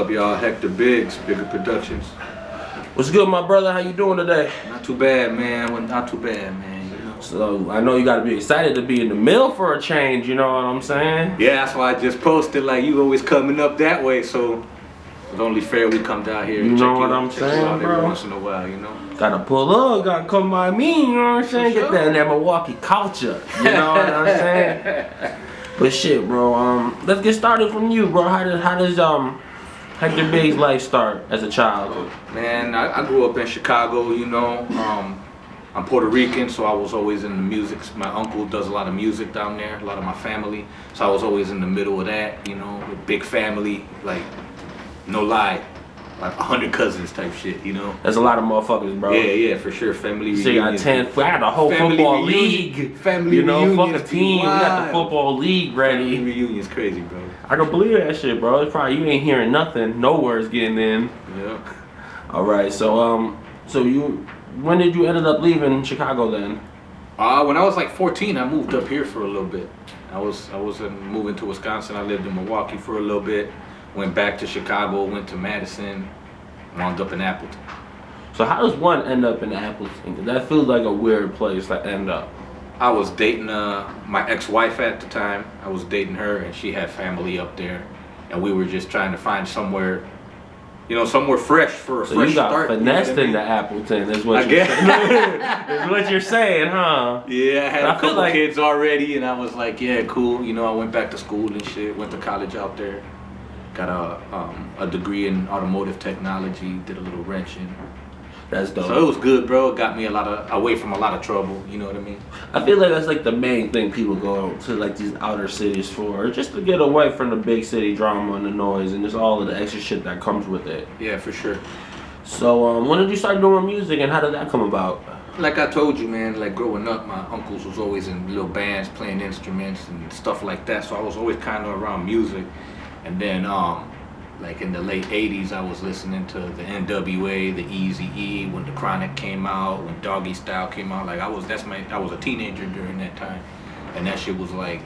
up, y'all? Hector Biggz, Bigger Productions. What's good, my brother? How you doing today? Not too bad, man. Well, not too bad, man. You know? So I know you gotta be excited to be in the mill for a change. You know what I'm saying? Yeah, that's why I just posted. Like, you always coming up that way, so it's only fair we come down here. You and know check what you, I'm check saying, you out bro? every once in a while, you know. Gotta pull up, gotta come by me. You know what I'm saying? For Get sure. that in that Milwaukee culture. You know what I'm saying? But shit, bro. Let's get started from you, bro. How does Hector Biggz life start as a child? Man, I grew up in Chicago, you know. I'm Puerto Rican, so I was always in the music. My uncle does a lot of music down there, a lot of my family. So I was always in the middle of that, you know, with big family, like, no lie, like 100 cousins type shit, you know. There's a lot of motherfuckers, bro. Yeah, for sure. Family So you got reunions. 10. I got the whole Family football reunion. league. Family you know, reunions fuck a team. We got the football league ready. Family reunion's crazy, bro. I can believe that shit, bro. It's probably you ain't hearing nothing. No words getting in. Yeah. All right, so when did you ended up leaving Chicago then? When I was like 14, I moved up here for a little bit. I was moving to Wisconsin. I lived in Milwaukee for a little bit. Went back to Chicago. Went to Madison. Wound up in Appleton. So how does one end up in Appleton? 'Cause that feels like a weird place to end up. I was dating my ex-wife at the time. I was dating her, and she had family up there, and we were just trying to find somewhere, you know, somewhere fresh for a So fresh you got start. finessed you know into what Appleton, is what I you're guess. saying. Is what you're saying, huh? Yeah, I had I a feel couple like- kids already, and I was like, yeah, cool. You know, I went back to school and shit. Went to college out there. Got a degree in automotive technology. Did a little wrenching. That's dope. So it was good, bro. It got me away from a lot of trouble. You know what I mean? I feel like that's like the main thing people go to like these outer cities for, just to get away from the big city drama and the noise and just all of the extra shit that comes with it. Yeah, for sure. So when did you start doing music and how did that come about? Like I told you, man, like growing up, my uncles was always in little bands playing instruments and stuff like that. So I was always kind of around music. And then, like in the late 80s, I was listening to the NWA, the Eazy-E, when the Chronic came out, when Doggy Style came out. Like I was a teenager during that time. And that shit was like,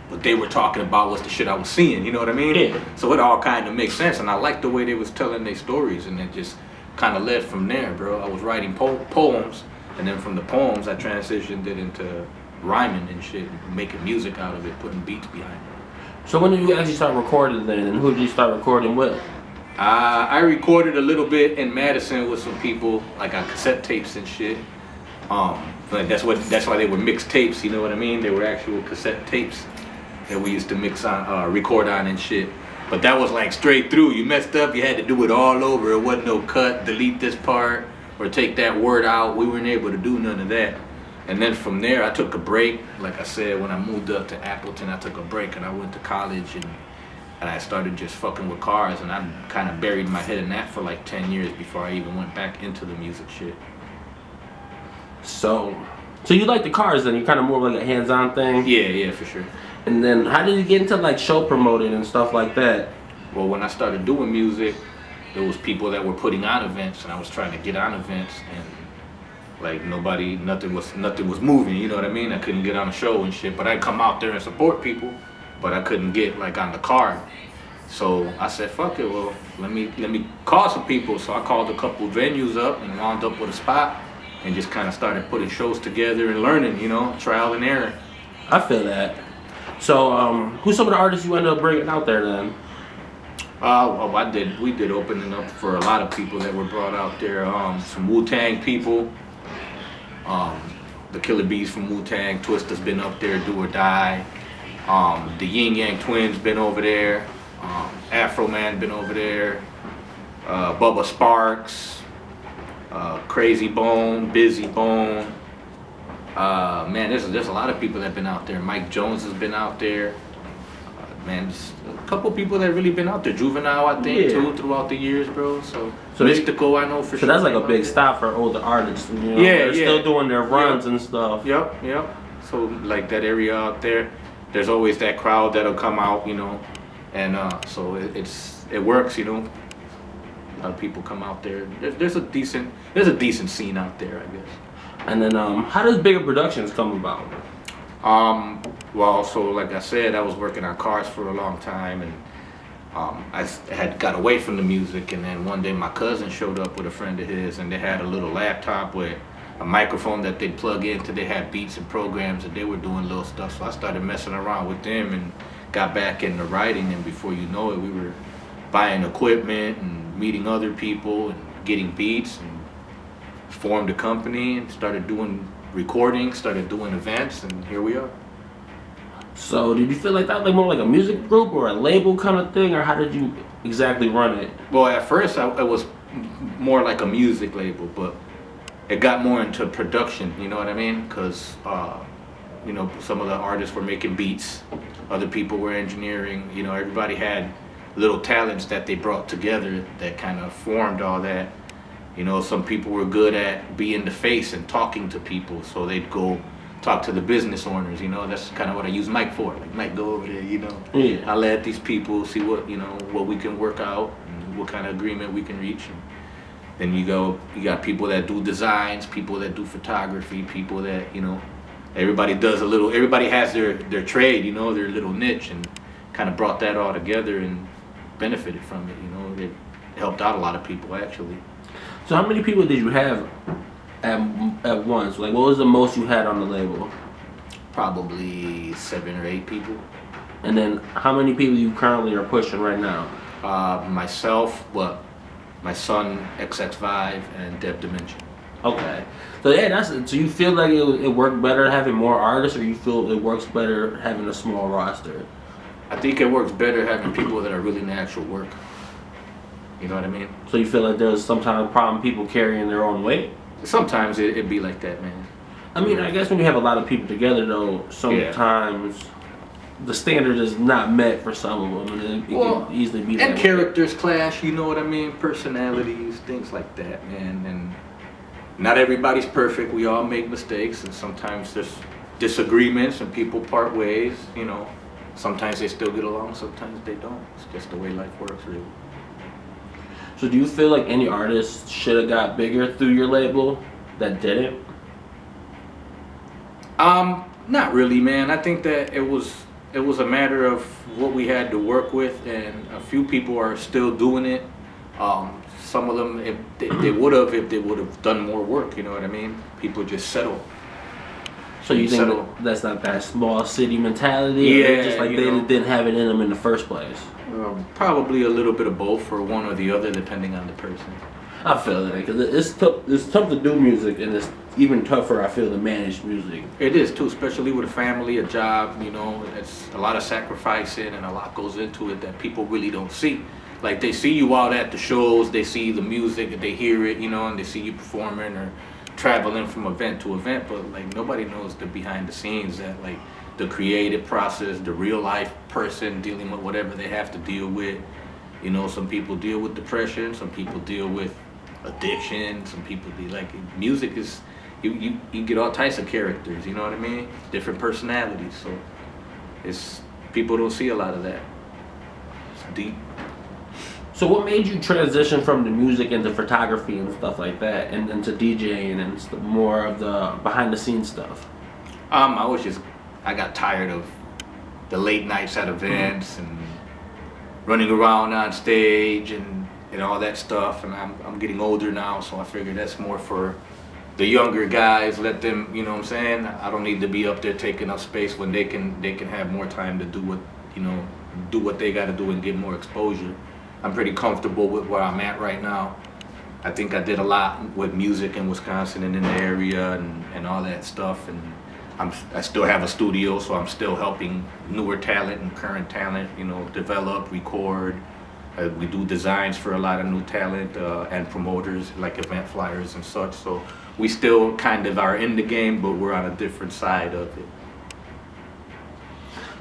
what they were talking about was the shit I was seeing, you know what I mean? Yeah. So it all kind of makes sense. And I liked the way they was telling their stories, and it just kind of led from there, bro. I was writing poems, and then from the poems, I transitioned it into rhyming and shit, making music out of it, putting beats behind it. So when did you actually start recording then, and who did you start recording with? I recorded a little bit in Madison with some people, like on cassette tapes and shit. But that's why they were mixed tapes, you know what I mean? They were actual cassette tapes that we used to mix on, record on and shit. But that was like straight through. You messed up, you had to do it all over. It wasn't no cut, delete this part, or take that word out. We weren't able to do none of that. And then from there, I took a break. Like I said, when I moved up to Appleton, I took a break and I went to college and I started just fucking with cars, and I kind of buried my head in that for like 10 years before I even went back into the music shit. So you like the cars then? You kind of more like a hands-on thing? Yeah, for sure. And then how did you get into like show promoting and stuff like that? Well, when I started doing music, there was people that were putting on events, and I was trying to get on events, and like nothing was moving, you know what I mean? I couldn't get on a show and shit, but I'd come out there and support people, but I couldn't get like on the card. So I said, fuck it, well, let me call some people. So I called a couple venues up and wound up with a spot and just kind of started putting shows together and learning, you know, trial and error. I feel that. So who's some of the artists you ended up bringing out there then? We did opening up for a lot of people that were brought out there. Some Wu-Tang people. The Killer Bees from Wu-Tang, Twista's been up there, Do or Die. The Yin Yang Twins been over there. Afro Man been over there. Bubba Sparks. Crazy Bone, Busy Bone. Man, there's a lot of people that been out there. Mike Jones has been out there. Man, just a couple people that really been out there. Juvenile, I think, too, throughout the years, bro. So Mystical, I know for sure. So that's like a big stop for older artists. You know? They're still doing their runs and stuff. Yep. So like that area out there, there's always that crowd that'll come out, you know, and so it works, you know. A lot of people come out there. There's a decent scene out there, I guess. And then how does Bigger Productions come about? Well, so like I said, I was working on cars for a long time, and had got away from the music, and then one day my cousin showed up with a friend of his, and they had a little laptop with a microphone that they'd plug into. They had beats and programs, and they were doing little stuff. So I started messing around with them and got back into writing, and before you know it, we were buying equipment and meeting other people and getting beats, and formed a company and started doing recordings, started doing events, and here we are. So did you feel like that, like more like a music group or a label kind of thing, or how did you exactly run it? Well, at first it was more like a music label, but it got more into production, you know what I mean? Because, you know, some of the artists were making beats, other people were engineering, you know, everybody had little talents that they brought together that kind of formed all that. You know, some people were good at being the face and talking to people, so they'd go talk to the business owners, you know. That's kind of what I use Mike for. Like, Mike, go over there, you know. Yeah. I'll let these people see what, you know, what we can work out and what kind of agreement we can reach. And then you got people that do designs, people that do photography, people that, you know, everybody has their trade, you know, their little niche, and kind of brought that all together and benefited from it, you know. It helped out a lot of people, actually. So how many people did you have at once? Like, what was the most you had on the label? Probably 7 or 8 people. And then how many people you currently are pushing right now? Myself, my son XX5, and Dev Dimension. Okay. So yeah, so you feel like it worked better having more artists, or you feel it works better having a small roster? I think it works better having people that are really in the actual work. You know what I mean? So you feel like there's sometimes a problem people carrying their own weight? Sometimes it'd be like that, man. I mean, I guess when you have a lot of people together, though, sometimes the standard is not met for some of them, and it can easily be. And characters clash, you know what I mean? Personalities, things like that, man. And not everybody's perfect. We all make mistakes, and sometimes there's disagreements, and people part ways. You know, sometimes they still get along, sometimes they don't. It's just the way life works, really. So do you feel like any artist should have got bigger through your label that didn't? Not really, man. I think that it was a matter of what we had to work with, and a few people are still doing it. Some of them, if they would have done more work, you know what I mean? People just settle. So you think that's not that small city mentality? Yeah, just like they didn't have it in them in the first place? Probably a little bit of both, or one or the other, depending on the person. I feel that, because it's tough to do music, and it's even tougher, I feel, to manage music. It is too, especially with a family, a job, you know. It's a lot of sacrificing, and a lot goes into it that people really don't see. Like, they see you out at the shows, they see the music, they hear it, you know, and they see you performing or traveling from event to event, but like nobody knows the behind the scenes, that like the creative process, the real life person dealing with whatever they have to deal with. You know, some people deal with depression, some people deal with addiction, some people do, like, music is, you get all types of characters, you know what I mean? Different personalities, so it's, people don't see a lot of that. It's deep. So what made you transition from the music into photography and stuff like that, and into DJing and more of the behind the scenes stuff? I got tired of the late nights at events and running around on stage and all that stuff, and I'm getting older now, so I figured that's more for the younger guys. Let them, you know what I'm saying? I don't need to be up there taking up space when they can have more time to do what they got to do and get more exposure. I'm pretty comfortable with where I'm at right now. I think I did a lot with music in Wisconsin and in the area and all that stuff, and I still have a studio, so I'm still helping newer talent and current talent, you know, develop, record. We do designs for a lot of new talent and promoters, like event flyers and such. So we still kind of are in the game, but we're on a different side of it.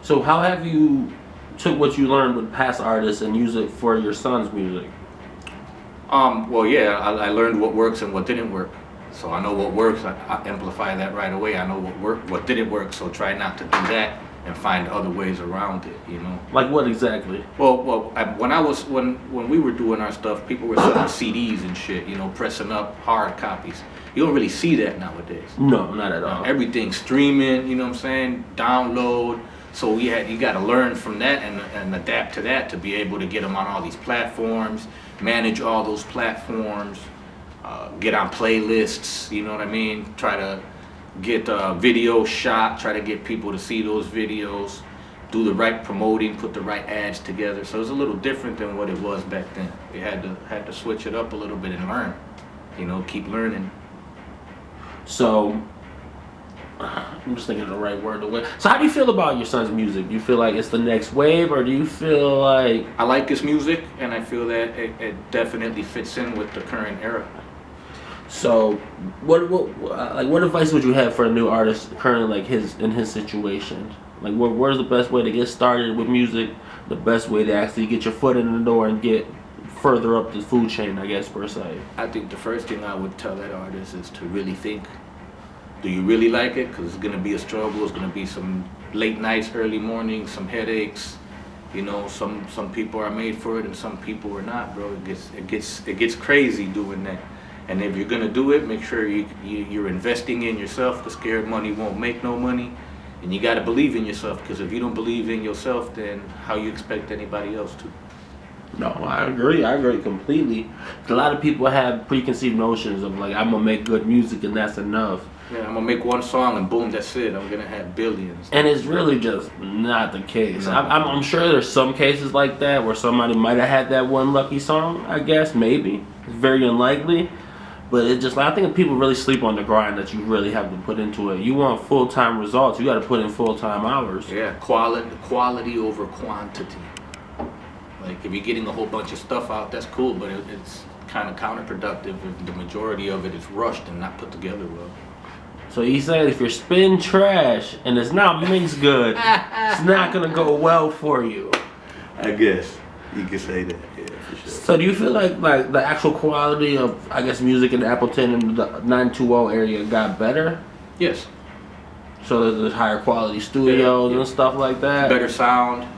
So how have you took what you learned with past artists and use it for your son's music? Well, yeah, I learned what works and what didn't work. So I know what works, I amplify that right away. I know what didn't work, so try not to do that and find other ways around it, you know. Like what exactly? Well, when we were doing our stuff, people were selling CDs and shit, you know, pressing up hard copies. You don't really see that nowadays. No, not at all. Everything's streaming, you know what I'm saying? Download. So you got to learn from that and adapt to that to be able to get them on all these platforms, manage all those platforms, get on playlists. You know what I mean? Try to get video shot. Try to get people to see those videos. Do the right promoting, put the right ads together. So it's a little different than what it was back then. We had to switch it up a little bit and learn. You know, keep learning. So, I'm just thinking of the right word. So how do you feel about your son's music? Do you feel like it's the next wave, or do you feel like... I like his music, and I feel that it definitely fits in with the current era. So, what advice would you have for a new artist currently, like in his situation? Like, where's the best way to get started with music? The best way to actually get your foot in the door and get further up the food chain, I guess, per se. I think the first thing I would tell that artist is to really think. Do you really like it? Because it's gonna be a struggle. It's gonna be some late nights, early mornings, some headaches. You know, some people are made for it and some people are not, bro. It gets crazy doing that. And if you're gonna do it, make sure you're investing in yourself. Because scared money won't make no money. And you gotta believe in yourself. Because if you don't believe in yourself, then how you expect anybody else to? No, I agree completely. A lot of people have preconceived notions of like, I'm gonna make good music and that's enough. Yeah, I'm gonna make one song and boom, that's it. I'm gonna have billions. And it's really just not the case. No. I'm sure there's some cases like that where somebody might have had that one lucky song, I guess, maybe. It's very unlikely. But it just, I think people really sleep on the grind that you really have to put into it. You want full-time results, you gotta put in full-time hours. Yeah, quality over quantity. Like, if you're getting a whole bunch of stuff out, that's cool, but it's kind of counterproductive if the majority of it is rushed and not put together well. So he said if you're spitting trash and it's not mixed good, it's not gonna go well for you. I guess you could say that, yeah, for sure. So do you feel like the actual quality of, I guess, music in Appleton and the 920 area got better? Yes. So there's higher quality studios and stuff like that? Better sound.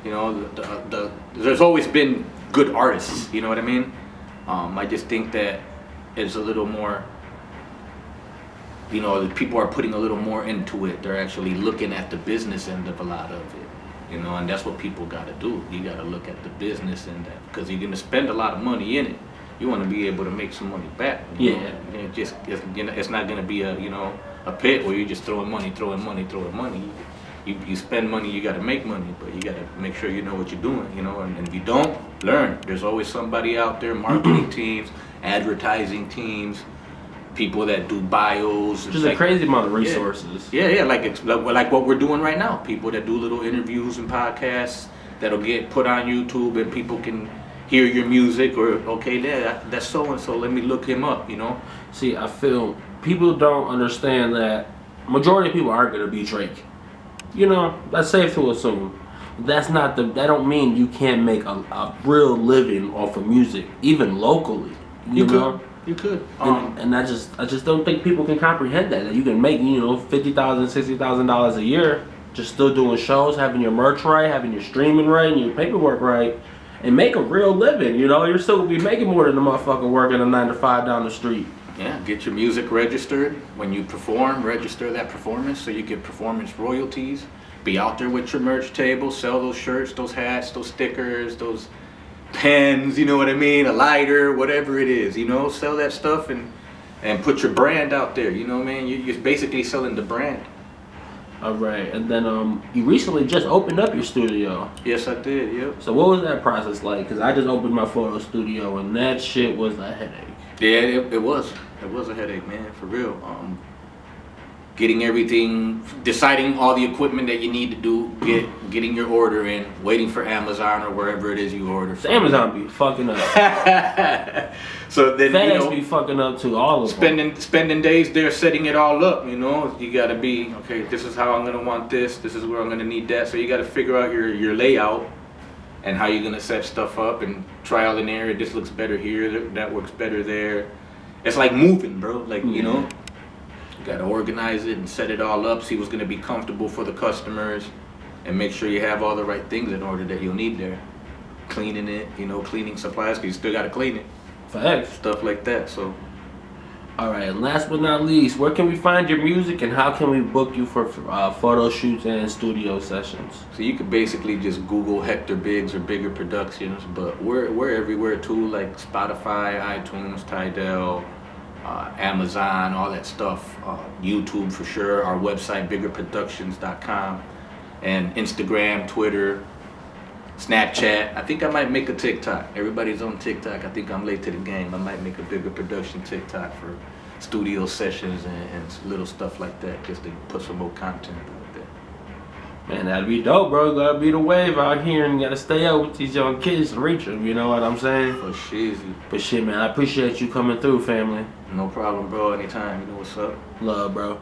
You know, there's always been good artists, you know what I mean? I just think that it's a little more, you know, the people are putting a little more into it. They're actually looking at the business end of a lot of it, you know, and that's what people got to do. You got to look at the business end, because you're going to spend a lot of money in it. You want to be able to make some money back. You know? It's not going to be a pit where you're just throwing money. You spend money, you got to make money, but you got to make sure you know what you're doing, you know, and if you don't, learn. There's always somebody out there, marketing teams, advertising teams, people that do bios. Just a crazy amount of resources. Yeah, like what we're doing right now. People that do little interviews and podcasts that'll get put on YouTube and people can hear your music or, okay, that's so-and-so, let me look him up, you know? See, I feel people don't understand that majority of people aren't going to be Drake. You know, that's safe to assume. That don't mean you can't make a real living off of music, even locally. You know? You could. And I just don't think people can comprehend that you can make, you know, $50,000, $60,000 a year, just still doing shows, having your merch right, having your streaming right, and your paperwork right, and make a real living. You know, you're still gonna be making more than a motherfucker working a 9 to 5 down the street. Yeah, get your music registered. When you perform, register that performance so you get performance royalties. Be out there with your merch table, sell those shirts, those hats, those stickers, those pens, you know what I mean, a lighter, whatever it is, you know, sell that stuff and put your brand out there, you know what I mean? You're basically selling the brand. All right, and then you recently just opened up your studio. Yes, I did, yep. So what was that process like? Because I just opened my photo studio and that shit was a headache. Yeah, it was a headache, man, for real. Getting everything, deciding all the equipment that you need to do, getting your order in, waiting for Amazon or wherever it is you order from. Amazon be fucking up. So then, FedEx you know, be fucking up too, all of them. Spending days there setting it all up, you know. You gotta be, okay, this is how I'm gonna want this is where I'm gonna need that. So you gotta figure out your layout and how you're gonna set stuff up and trial and error. This looks better here, that works better there. It's like moving, bro, like, you know. You gotta organize it and set it all up, see what's gonna be comfortable for the customers, and make sure you have all the right things in order that you'll need there. Cleaning it, you know, cleaning supplies, because you still gotta clean it. Facts. Stuff like that, so. All right, and last but not least, where can we find your music and how can we book you for photo shoots and studio sessions? So you could basically just Google Hector Biggz or Bigger Productions, but we're everywhere too, like Spotify, iTunes, Tidal, Amazon, all that stuff. YouTube for sure. Our website, biggerproductions.com, and Instagram, Twitter, Snapchat. I think I might make a TikTok. Everybody's on TikTok. I think I'm late to the game. I might make a Bigger Production TikTok for studio sessions and little stuff like that, just to put some more content out there. Man, that'd be dope, bro. You gotta be the wave out here and you gotta stay up with these young kids and reach them, you know what I'm saying? For shizy. But shit, man, I appreciate you coming through, family. No problem, bro. Anytime. You know what's up. Love, bro.